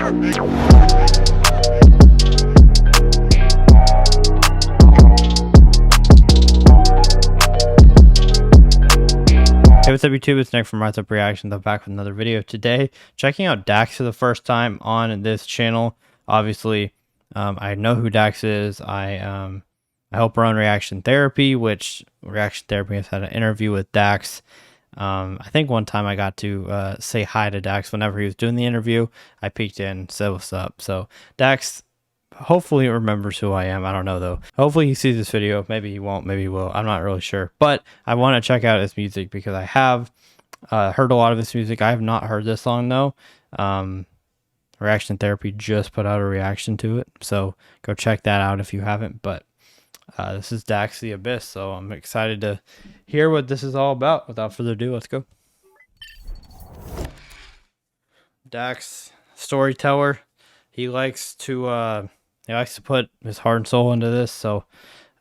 Hey, what's up YouTube? It's Nick from Rise Up Reactions. I'm back with another video today. Checking out Dax for the first time on this channel. Obviously, I know who Dax is. I help run Reaction Therapy, which Reaction Therapy has had an interview with Dax. I think one time I got to say hi to Dax whenever he was doing the interview. I peeked in, said what's up. So Dax hopefully remembers who I am. I don't know though. Hopefully he sees this video. Maybe he won't, maybe he will. I'm not really sure. But I want to check out his music because I have heard a lot of his music. I have not heard this song though. Reaction Therapy just put out a reaction to it, so go check that out if you haven't. But this is Dax the Abyss, so I'm excited to hear what this is all about. Without further ado, let's go. Dax, storyteller. He likes to put his heart and soul into this, so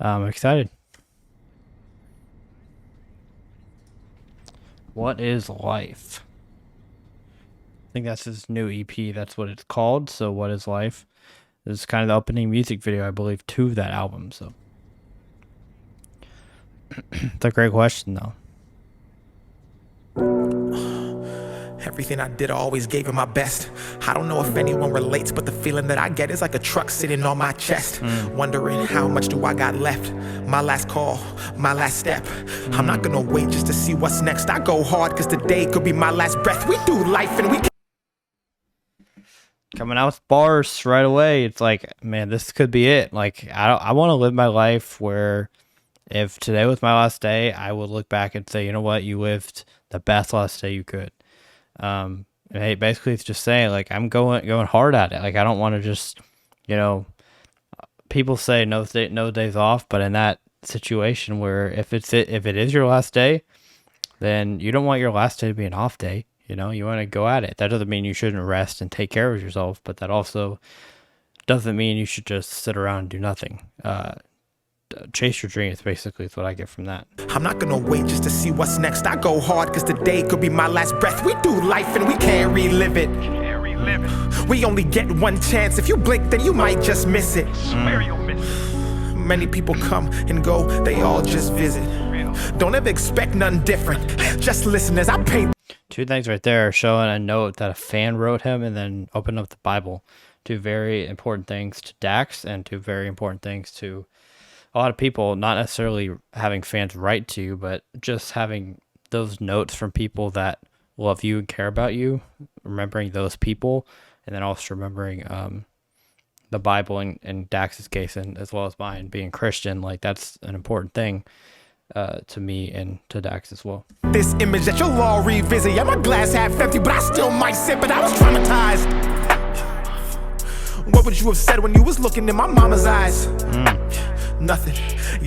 I'm excited. What is life? I think that's his new EP. That's what it's called. So what is life? This is kind of the opening music video, I believe, to that album. So it's a great question, though. Everything I did, I always gave it my best. I don't know if anyone relates, but the feeling that I get is like a truck sitting on my chest. Wondering how much do I got left? My last call, my last step. I'm not gonna wait just to see what's next. I go hard cause today could be my last breath. We do life and we coming out with bars right away. It's like, man, this could be it. Like, I want to live my life where if today was my last day, I would look back and say, you know what, you lived the best last day you could. Hey, basically it's just saying, like, I'm going hard at it. Like, I don't want to just, you know, people say no days off, but in that situation where if it is your last day, then you don't want your last day to be an off day. You know, you want to go at it. That doesn't mean you shouldn't rest and take care of yourself, but that also doesn't mean you should just sit around and do nothing. Chase your dreams, basically, is what I get from that. I'm not gonna wait just to see what's next. I go hard cause today could be my last breath. We do life and we can't relive it. We only get one chance. If you blink, then you might just miss it. Many people come and go, they all just visit. Don't ever expect nothing different. Just listen as I paint. Two things right there, showing a note that a fan wrote him and then open up the Bible. Two very important things to Dax and two very important things to a lot of people, not necessarily having fans write to you, but just having those notes from people that love you and care about you, remembering those people, and then also remembering the Bible in Dax's case, and as well as mine, being Christian. Like, that's an important thing to me and to Dax as well. This image that you'll all revisit. Yeah, my glass half empty, but I still might sip, but I was traumatized. What would you have said when you was looking in my mama's eyes? Nothing.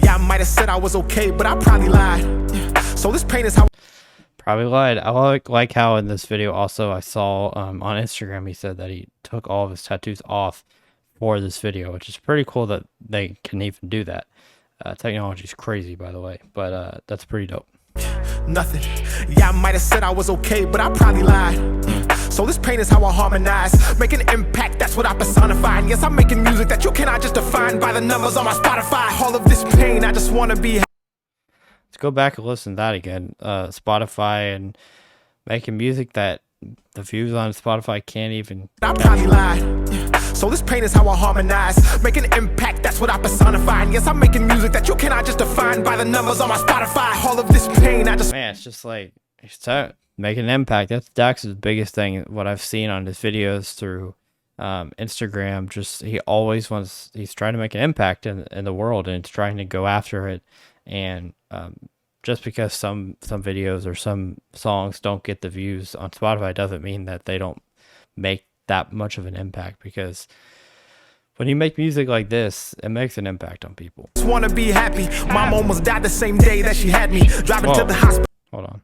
Yeah, I might have said I was okay, but I probably lied. So this pain is how probably lied. I like how in this video also I saw on Instagram he said that he took all of his tattoos off for this video, which is pretty cool that they can even do that. Technology is crazy, by the way, but that's pretty dope. Nothing. Yeah, I might have said I was okay, but I probably lied. So this pain is how I harmonize, make an impact, that's what I personify. And yes, I'm making music that you cannot just define by the numbers on my Spotify. All of this pain, I just want to be. Let's go back and listen to that again. Spotify and making music that the views on Spotify can't even. I probably lied. So this pain is how I harmonize, make an impact, that's what I personify. And yes, I'm making music that you cannot just define by the numbers on my Spotify. All of this pain, I just. Man, it's just like, making an impact. That's Dax's biggest thing. What I've seen on his videos through Instagram, just he's trying to make an impact in the world, and it's trying to go after it. And just because some videos or some songs don't get the views on Spotify doesn't mean that they don't make that much of an impact, because when you make music like this, it makes an impact on people. Just want to be happy. Mom almost died the same day that she had me. Driving to the hospital. Hold on.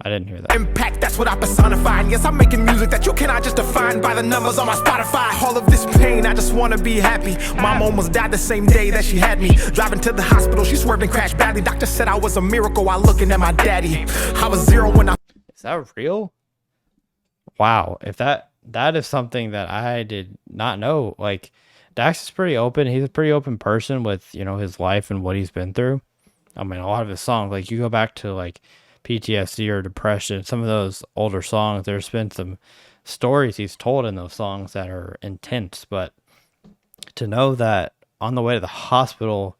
I didn't hear that. Impact, that's what I personify. And yes, I'm making music that you cannot just define by the numbers on my Spotify. All of this pain, I just want to be happy. Mom almost died the same day that she had me. Driving to the hospital, she swerved and crashed badly. Doctor said I was a miracle while looking at my daddy. I was 0 when I... Is that real? Wow. If that that is something that I did not know. Like, Dax is pretty open. He's a pretty open person with, you know, his life and what he's been through. I mean, a lot of his songs, like you go back to like PTSD or depression, some of those older songs, there's been some stories he's told in those songs that are intense. But to know that on the way to the hospital,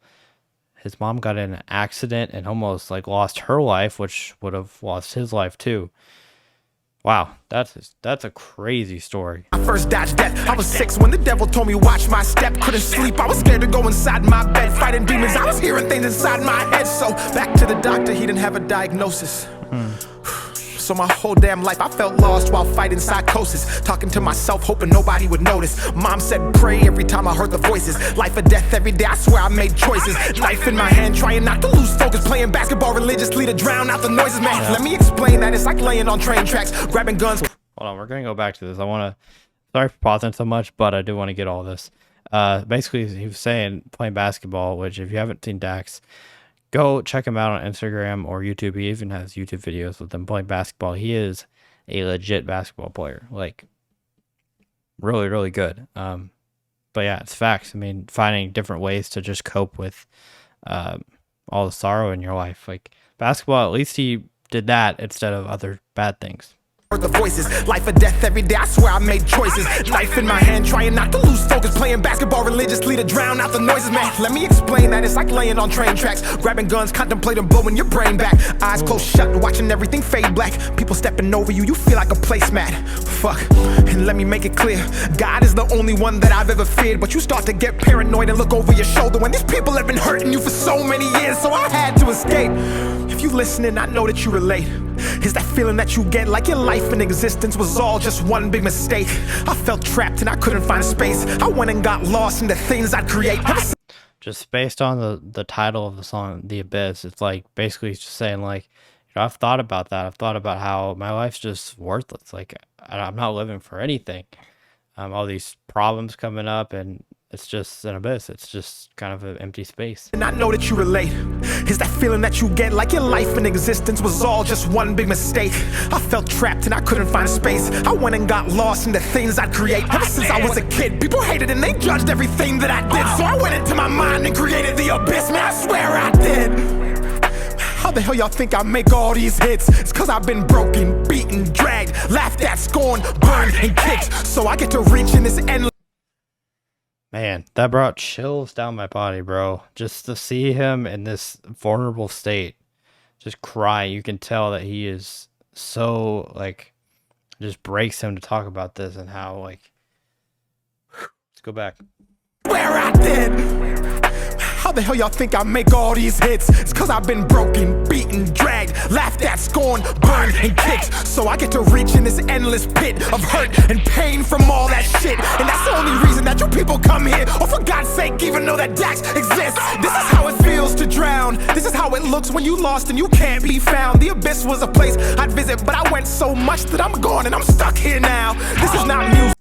his mom got in an accident and almost like lost her life, which would have lost his life too. Wow, that's a crazy story. I first dodged death. I was 6 when the devil told me watch my step. Couldn't sleep. I was scared to go inside my bed, fighting demons. I was hearing things inside my head. So back to the doctor, he didn't have a diagnosis. So my whole damn life I felt lost while fighting psychosis. Talking to myself, hoping nobody would notice. Mom said pray every time I heard the voices. Life or death every day, I swear I made choices. Knife in my hand, trying not to lose focus. Playing basketball religiously to drown out the noises, man. Let me explain that it's like laying on train tracks, grabbing guns. Hold on, we're gonna go back to this. Sorry for pausing so much, but I do want to get all this. Basically he was saying playing basketball, which if you haven't seen Dax, go check him out on Instagram or YouTube. He even has YouTube videos with him playing basketball. He is a legit basketball player, like really, really good. But yeah, it's facts. I mean, finding different ways to just cope with all the sorrow in your life. Like basketball, at least he did that instead of other bad things. Heard the voices, life or death every day, I swear I made choices. Knife in my hand, trying not to lose focus. Playing basketball religiously to drown out the noises, man. Let me explain that it's like laying on train tracks, grabbing guns, contemplating blowing your brain back. Eyes closed shut, watching everything fade black. People stepping over you, you feel like a placemat. Fuck, and let me make it clear, God is the only one that I've ever feared. But you start to get paranoid and look over your shoulder when these people have been hurting you for so many years. So I had to escape. If you listening, I know that you relate. Is that feeling that you get like your life and existence was all just one big mistake? I felt trapped and I couldn't find space. I went and got lost in the things I'd create. Just based on the title of the song, The Abyss, it's like basically just saying like, you know, I've thought about that. I've thought about how my life's just worthless. Like I'm not living for anything. All these problems coming up and it's just an abyss. It's just kind of an empty space. And I know that you relate. Is that feeling that you get like your life and existence was all just one big mistake? I felt trapped and I couldn't find space. I went and got lost in the things I'd create. Ever since I was a kid, people hated and they judged everything that I did. So I went into my mind and created the abyss. Man, I swear I did. How the hell y'all think I make all these hits? It's cause I've been broken, beaten, dragged, laughed at, scorned, burned, and kicked. So I get to reach in this endless. Man, that brought chills down my body, bro. Just to see him in this vulnerable state, just crying. You can tell that he is so, like, just breaks him to talk about this and how, like, let's go back. Where I did. How the hell y'all think I make all these hits? It's cause I've been broken, beaten, dragged, laughed at, scorned, burned, and kicked. So I get to reach in this endless pit of hurt and pain from all that shit. And that's the only reason that you people come here. Oh, for God's sake, even know that Dax exists. This is how it feels to drown. This is how it looks when you lost and you can't be found. The abyss was a place I'd visit, but I went so much that I'm gone and I'm stuck here now. This is not music.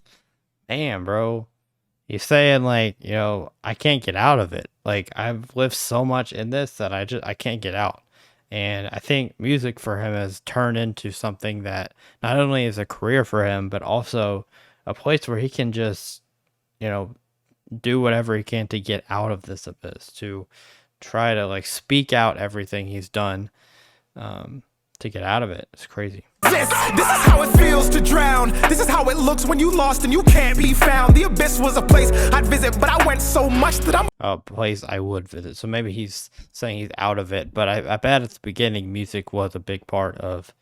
Damn, bro. He's saying like, you know, I can't get out of it. Like I've lived so much in this that I can't get out. And I think music for him has turned into something that not only is a career for him, but also a place where he can just, you know, do whatever he can to get out of this abyss, to try to like speak out everything he's done to get out of it. It's crazy. This is how it feels to drown. This is how it looks when you lost and you can't be found. The abyss was a place I'd visit, but I went so much that I'm a place I would visit. So maybe he's saying he's out of it, but I bet at the beginning music was a big part of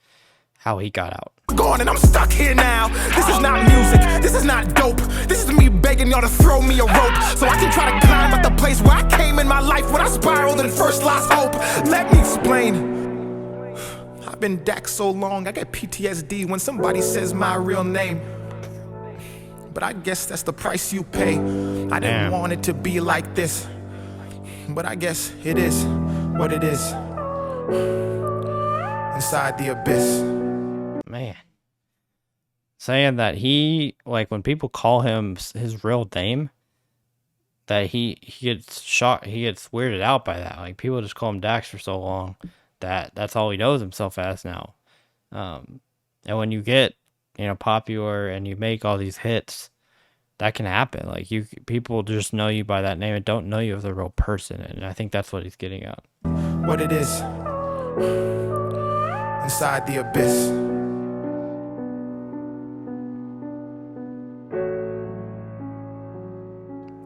how he got out. Gone and I'm stuck here now. This is not music. This is not dope. This is me begging y'all to throw me a rope so I can try to climb up the place where I came in my life when I spiraled and first lost hope. Let me explain. I've been Dax so long, I get PTSD when somebody says my real name. But I guess that's the price you pay. I didn't want it to be like this, but I guess it is what it is. Inside the abyss. Man. Saying that he, like when people call him his real name, that he gets shocked, he gets weirded out by that. Like people just call him Dax for so long. That's all he knows himself as now. And when you get popular and you make all these hits, that can happen. Like people just know you by that name and don't know you as a real person, and I think that's what he's getting at. What it is inside the abyss.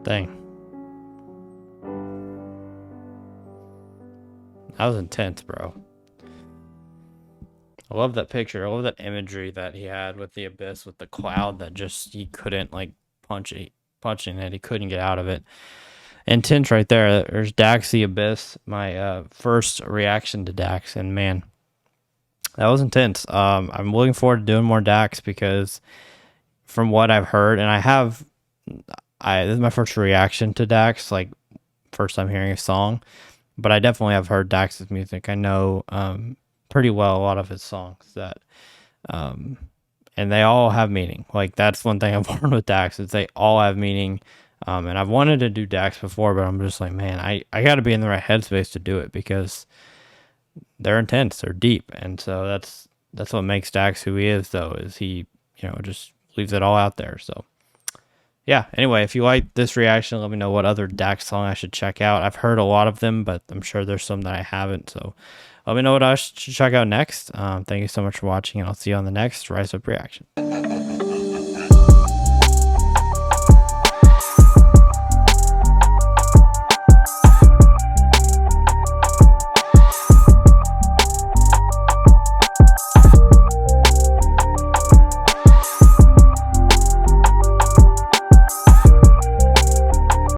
Dang. That was intense, bro. I love that picture. I love that imagery that he had with the abyss, with the cloud that just he couldn't like punching it. He couldn't get out of it. Intense right there. There's Dax the Abyss. My first reaction to Dax, and man, that was intense. I'm looking forward to doing more Dax because from what I've heard, and this is my first reaction to Dax, like first time hearing a song, but I definitely have heard Dax's music. I know pretty well a lot of his songs that and they all have meaning. Like that's one thing I've learned with Dax is they all have meaning. And I've wanted to do Dax before, but I'm just like, man, I got to be in the right headspace to do it because they're intense, they're deep, and so that's what makes Dax who he is. Though is he just leaves it all out there. So yeah. Anyway, if you like this reaction, let me know what other Dax song I should check out. I've heard a lot of them, but I'm sure there's some that I haven't. So let me know what I should check out next. Thank you so much for watching, and I'll see you on the next Rise Up reaction.